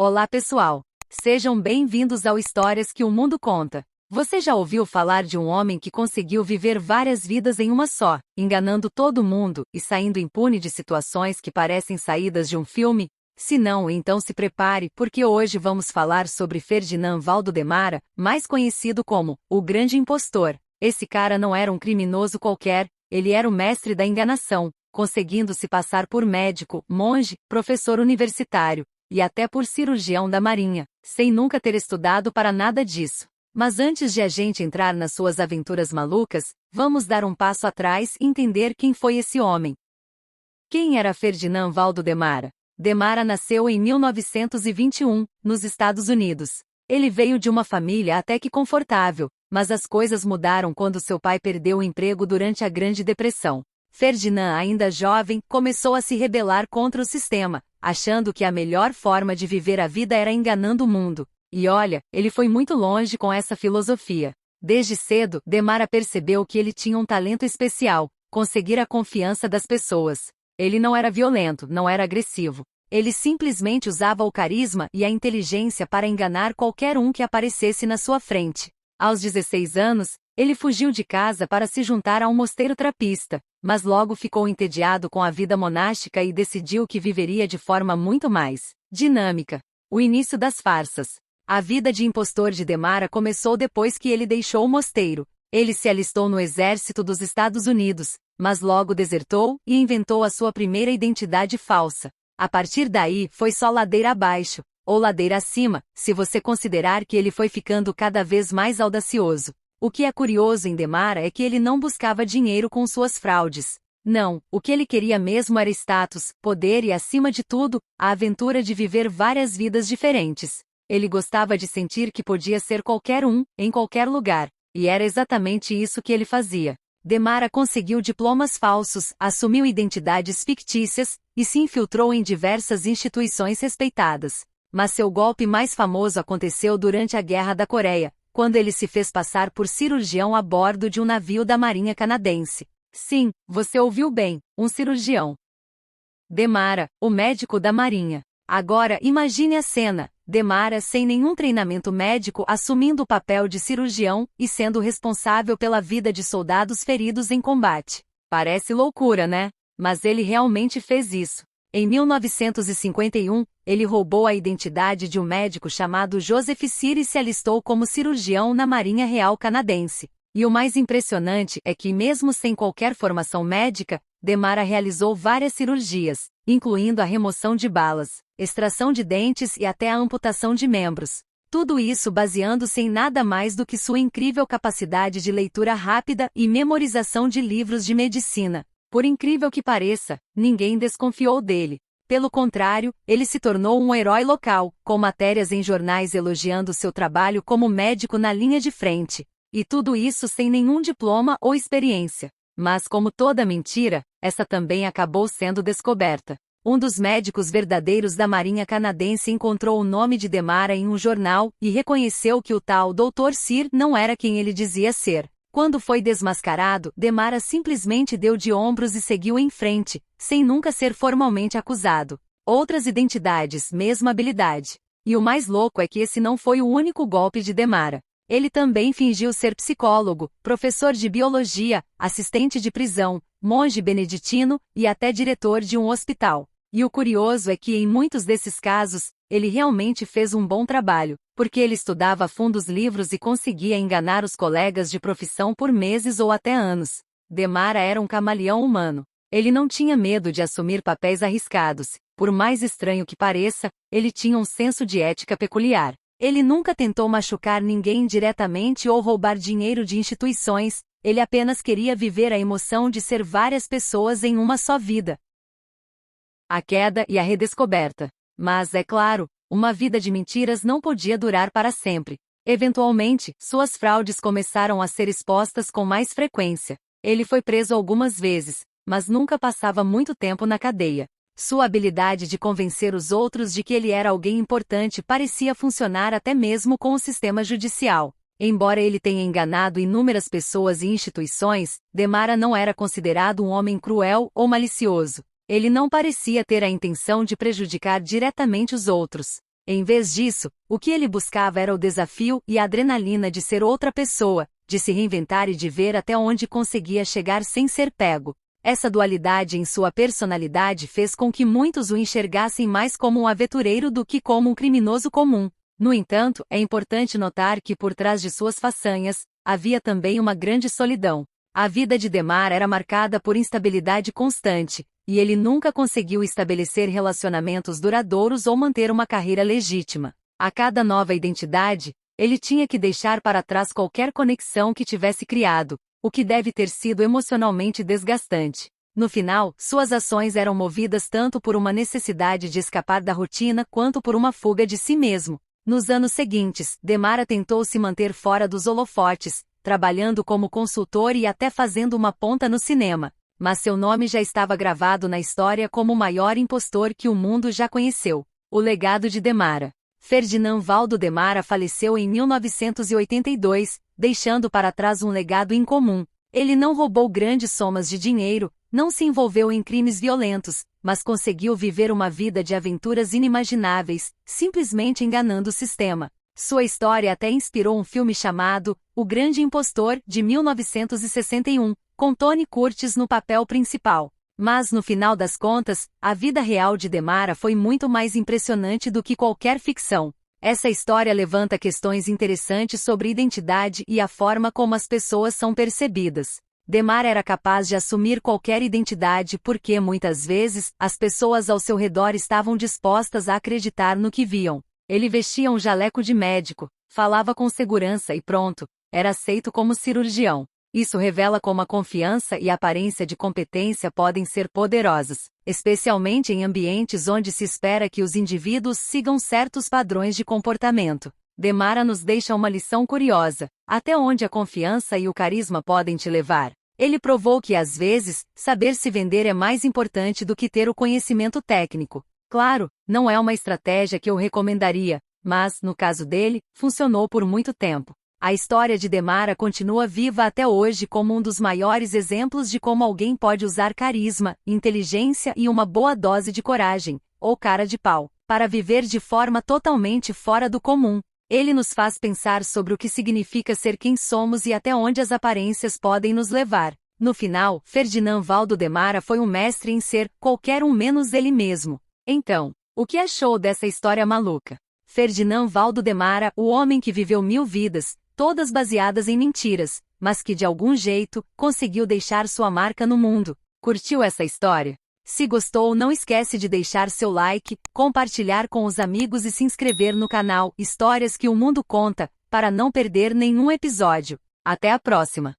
Olá pessoal! Sejam bem-vindos ao Histórias que o Mundo Conta. Você já ouviu falar de um homem que conseguiu viver várias vidas em uma só, enganando todo mundo e saindo impune de situações que parecem saídas de um filme? Se não, então se prepare, porque hoje vamos falar sobre Ferdinand Valdemara, mais conhecido como o Grande Impostor. Esse cara não era um criminoso qualquer, ele era o mestre da enganação, conseguindo se passar por médico, monge, professor universitário e até por cirurgião da Marinha, sem nunca ter estudado para nada disso. Mas antes de a gente entrar nas suas aventuras malucas, vamos dar um passo atrás e entender quem foi esse homem. Quem era Ferdinand Valdemara? Demara nasceu em 1921, nos Estados Unidos. Ele veio de uma família até que confortável, mas as coisas mudaram quando seu pai perdeu o emprego durante a Grande Depressão. Ferdinand, ainda jovem, começou a se rebelar contra o sistema, achando que a melhor forma de viver a vida era enganando o mundo. E olha, ele foi muito longe com essa filosofia. Desde cedo, Demara percebeu que ele tinha um talento especial, conseguir a confiança das pessoas. Ele não era violento, não era agressivo. Ele simplesmente usava o carisma e a inteligência para enganar qualquer um que aparecesse na sua frente. Aos 16 anos, ele fugiu de casa para se juntar a um mosteiro trapista, mas logo ficou entediado com a vida monástica e decidiu que viveria de forma muito mais dinâmica. O início das farsas. A vida de impostor de Demara começou depois que ele deixou o mosteiro. Ele se alistou no exército dos Estados Unidos, mas logo desertou e inventou a sua primeira identidade falsa. A partir daí, foi só ladeira abaixo, ou ladeira acima, se você considerar que ele foi ficando cada vez mais audacioso. O que é curioso em Demara é que ele não buscava dinheiro com suas fraudes. Não, o que ele queria mesmo era status, poder e, acima de tudo, a aventura de viver várias vidas diferentes. Ele gostava de sentir que podia ser qualquer um, em qualquer lugar, e era exatamente isso que ele fazia. Demara conseguiu diplomas falsos, assumiu identidades fictícias e se infiltrou em diversas instituições respeitadas. Mas seu golpe mais famoso aconteceu durante a Guerra da Coreia, quando ele se fez passar por cirurgião a bordo de um navio da Marinha Canadense. Sim, você ouviu bem, um cirurgião. Demara, o médico da Marinha. Agora imagine a cena, Demara sem nenhum treinamento médico assumindo o papel de cirurgião e sendo responsável pela vida de soldados feridos em combate. Parece loucura, né? Mas ele realmente fez isso. Em 1951, ele roubou a identidade de um médico chamado Joseph Cyr e se alistou como cirurgião na Marinha Real Canadense. E o mais impressionante é que, mesmo sem qualquer formação médica, Demara realizou várias cirurgias, incluindo a remoção de balas, extração de dentes e até a amputação de membros. Tudo isso baseando-se em nada mais do que sua incrível capacidade de leitura rápida e memorização de livros de medicina. Por incrível que pareça, ninguém desconfiou dele. Pelo contrário, ele se tornou um herói local, com matérias em jornais elogiando seu trabalho como médico na linha de frente. E tudo isso sem nenhum diploma ou experiência. Mas como toda mentira, essa também acabou sendo descoberta. Um dos médicos verdadeiros da Marinha Canadense encontrou o nome de Demara em um jornal e reconheceu que o tal Dr. Cyr não era quem ele dizia ser. Quando foi desmascarado, Demara simplesmente deu de ombros e seguiu em frente, sem nunca ser formalmente acusado. Outras identidades, mesma habilidade. E o mais louco é que esse não foi o único golpe de Demara. Ele também fingiu ser psicólogo, professor de biologia, assistente de prisão, monge beneditino e até diretor de um hospital. E o curioso é que em muitos desses casos, ele realmente fez um bom trabalho, porque ele estudava a fundo os livros e conseguia enganar os colegas de profissão por meses ou até anos. Demara era um camaleão humano. Ele não tinha medo de assumir papéis arriscados. Por mais estranho que pareça, ele tinha um senso de ética peculiar. Ele nunca tentou machucar ninguém diretamente ou roubar dinheiro de instituições, ele apenas queria viver a emoção de ser várias pessoas em uma só vida. A queda e a redescoberta. Mas, é claro, uma vida de mentiras não podia durar para sempre. Eventualmente, suas fraudes começaram a ser expostas com mais frequência. Ele foi preso algumas vezes, mas nunca passava muito tempo na cadeia. Sua habilidade de convencer os outros de que ele era alguém importante parecia funcionar até mesmo com o sistema judicial. Embora ele tenha enganado inúmeras pessoas e instituições, Demara não era considerado um homem cruel ou malicioso. Ele não parecia ter a intenção de prejudicar diretamente os outros. Em vez disso, o que ele buscava era o desafio e a adrenalina de ser outra pessoa, de se reinventar e de ver até onde conseguia chegar sem ser pego. Essa dualidade em sua personalidade fez com que muitos o enxergassem mais como um aventureiro do que como um criminoso comum. No entanto, é importante notar que por trás de suas façanhas, havia também uma grande solidão. A vida de Demara era marcada por instabilidade constante, e ele nunca conseguiu estabelecer relacionamentos duradouros ou manter uma carreira legítima. A cada nova identidade, ele tinha que deixar para trás qualquer conexão que tivesse criado, o que deve ter sido emocionalmente desgastante. No final, suas ações eram movidas tanto por uma necessidade de escapar da rotina quanto por uma fuga de si mesmo. Nos anos seguintes, Demara tentou se manter fora dos holofotes, trabalhando como consultor e até fazendo uma ponta no cinema, mas seu nome já estava gravado na história como o maior impostor que o mundo já conheceu. O legado de Demara. Ferdinand Valdo Demara faleceu em 1982, deixando para trás um legado incomum. Ele não roubou grandes somas de dinheiro, não se envolveu em crimes violentos, mas conseguiu viver uma vida de aventuras inimagináveis, simplesmente enganando o sistema. Sua história até inspirou um filme chamado O Grande Impostor, de 1961, com Tony Curtis no papel principal. Mas no final das contas, a vida real de Demara foi muito mais impressionante do que qualquer ficção. Essa história levanta questões interessantes sobre identidade e a forma como as pessoas são percebidas. Demara era capaz de assumir qualquer identidade porque muitas vezes as pessoas ao seu redor estavam dispostas a acreditar no que viam. Ele vestia um jaleco de médico, falava com segurança e pronto, era aceito como cirurgião. Isso revela como a confiança e a aparência de competência podem ser poderosas, especialmente em ambientes onde se espera que os indivíduos sigam certos padrões de comportamento. Demara nos deixa uma lição curiosa: até onde a confiança e o carisma podem te levar. Ele provou que às vezes, saber se vender é mais importante do que ter o conhecimento técnico. Claro, não é uma estratégia que eu recomendaria, mas, no caso dele, funcionou por muito tempo. A história de Demara continua viva até hoje como um dos maiores exemplos de como alguém pode usar carisma, inteligência e uma boa dose de coragem, ou cara de pau, para viver de forma totalmente fora do comum. Ele nos faz pensar sobre o que significa ser quem somos e até onde as aparências podem nos levar. No final, Ferdinand Valdo Demara foi um mestre em ser qualquer um menos ele mesmo. Então, o que achou dessa história maluca? Ferdinand Valdo Demara, o homem que viveu 1000 vidas, todas baseadas em mentiras, mas que de algum jeito, conseguiu deixar sua marca no mundo. Curtiu essa história? Se gostou, não esquece de deixar seu like, compartilhar com os amigos e se inscrever no canal Histórias que o Mundo Conta, para não perder nenhum episódio. Até a próxima!